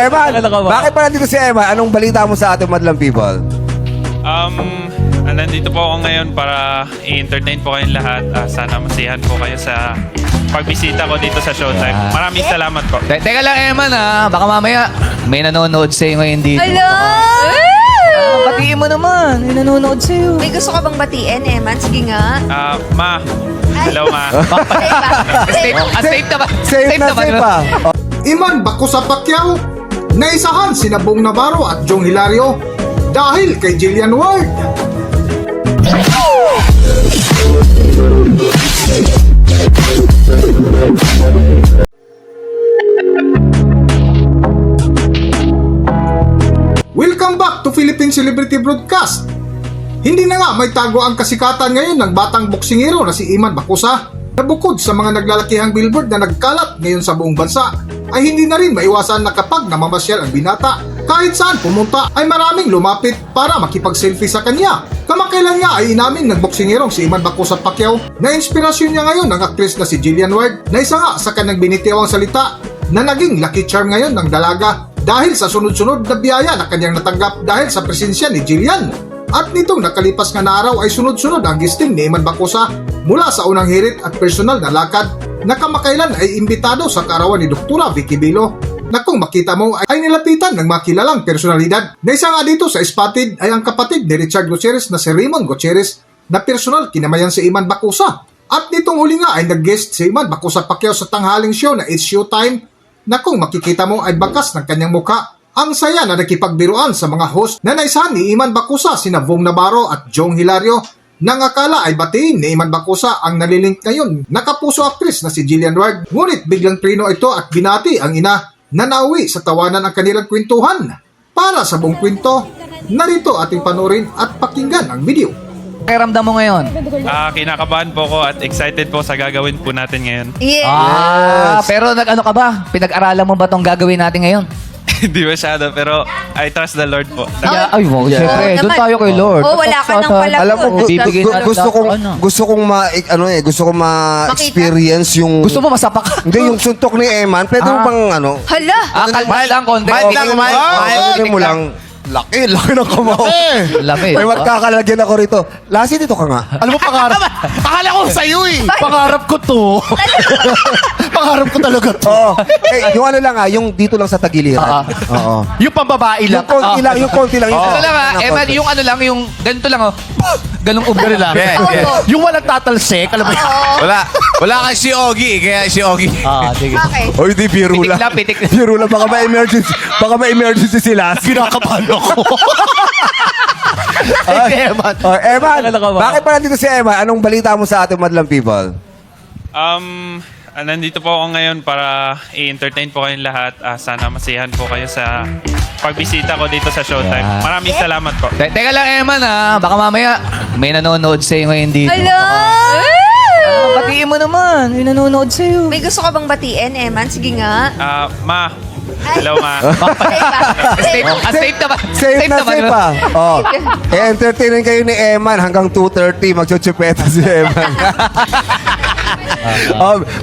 Eman, bakit pa nandito si Eman? Anong balita mo sa ating madlang people? Nandito po ako ngayon para i-entertain po kayong lahat. Sana masiyahan po kayo sa pagbisita ko dito sa Showtime. Maraming salamat po. Teka lang, Eman, baka mamaya may nanonood sa'yo ngayon dito. Hello! Batiin mo naman. May nanonood sa'yo. May gusto ka bang batiin, Eman? Sige nga. Ma. Hello, ma. Safe na ba? Safe na ba? safe pa. Iman Bacosa Pacquiao, naisahan sina Bong Navarro at Jong Hilario dahil kay Jillian Ward. Welcome back to Philippine Celebrity Broadcast. Hindi na nga may tago ang kasikatan ngayon ng batang boksingero na si Iman Bacosa na bukod sa mga naglalakihang billboard na nagkalat ngayon sa buong bansa ay hindi na rin maiwasan na kapag namamasyal ang binata kahit saan pumunta ay maraming lumapit para makipag-selfie sa kanya. Kamakailan nga ay inamin ng boksingerong si Iman Bacosa Pacquiao na inspirasyon niya ngayon ng aktris na si Jillian Ward na isa nga sa kanyang binitiwang salita na naging lucky charm ngayon ng dalaga dahil sa sunod-sunod na biyaya na kanyang natanggap dahil sa presensya ni Jillian. At nitong nakalipas nga na araw ay sunod-sunod ang gisting ni Iman Bacosa mula sa unang hirit at personal na lakad na kamakailan ay imbitado sa kaarawan ni Dr. Vicky Bilo na kung makita mo ay nilapitan ng makilalang personalidad. Na isa nga dito sa spotted ay ang kapatid ni Richard Gutierrez na si Raymond Gutierrez na personal kinamayan si Iman Bacosa. At nitong huli nga ay nag-guest si Iman Bacosa Pacquiao sa tanghaling show na It's Showtime na kung makikita mo ay bakas ng kanyang mukha. Ang saya na nakipagbiruan sa mga host na naisahan ni Iman Bacosa sina Bong Navarro at Jong Hilario nang akala ay batiin ni Iman Bacosa ang nalilink ngayon nakapuso aktris na si Jillian Ward. Ngunit biglang trino ito at binati ang ina na nauwi sa tawanan ang kanilang kwentuhan. Para sa buong kwento, narito ating panoorin at pakinggan ang video. Pakiramdam mo ngayon? Kinakabahan po ko at excited po sa gagawin po natin ngayon. Yeah. Pero nag-ano ka ba? Pinag-aralan mo ba tong gagawin natin ngayon? Hindi masyado, pero I trust the Lord po. Ay, wow, Yeah. syempre. Oo Doon naman. tayo kay Lord. Oo, wala ka nang pala. Alam mo, Bibigay na lang gusto kong ma-experience yung... Gusto mo masapak ka? Hindi, yung suntok ni Eman. Pwede mo bang ano? Hala! Kalma lang, konti. Mild mo lang. Laki ng kamao. Lamig. May magkakalagyan ako rito. Lassie, dito ka nga. Alam mo, pangarap. Akala ko sa'yo eh. Pangarap ko to. Pangarap ko talaga to. Oo. Yung ano lang yung dito lang sa tagiliran. Oo. Yung pambabae lang. Yung konti lang. Ito lang Eman, yung ano lang, yung ganito lang, ganong ubra lang. Yung walang tatalsek, alam mo yun? Wala kang si Ogie, kaya si Ogie. Sige. Okay. Oy, di biro Pitik lang. lang, pitik. Biro lang. Baka may emergency sila. Kinakabahan ako. Eman. Eman, bakit pa nandito si Eman? Anong balita mo sa ating madlang people? Nandito po ako ngayon para i-entertain po kayong lahat. Sana masiyahan po kayo sa pagbisita ko dito sa Showtime. Maraming salamat po. Teka lang, Eman, baka mamaya may nanonood sa'yo ngayon dito. Hello! Batiin mo naman. May nanonood sa'yo. May gusto ka bang batiin, Eman? Sige nga. Ma. Hello, ma. Safe na ba? Safe na safe pa. Oh. Entertainin kayo ni Eman hanggang 2:30 magchuchupeta si Eman.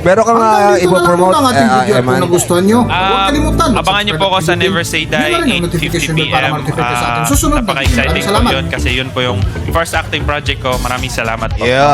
Meron kang ipopromote, ang ating video at Eman. kung nagustuhan nyo, huwag kalimutan. Abangan niyo po ako sa Never Say Die, 8:50 p.m. Napaka-exciting po yun kasi yun po yung first acting project ko. Maraming salamat po. Yeah.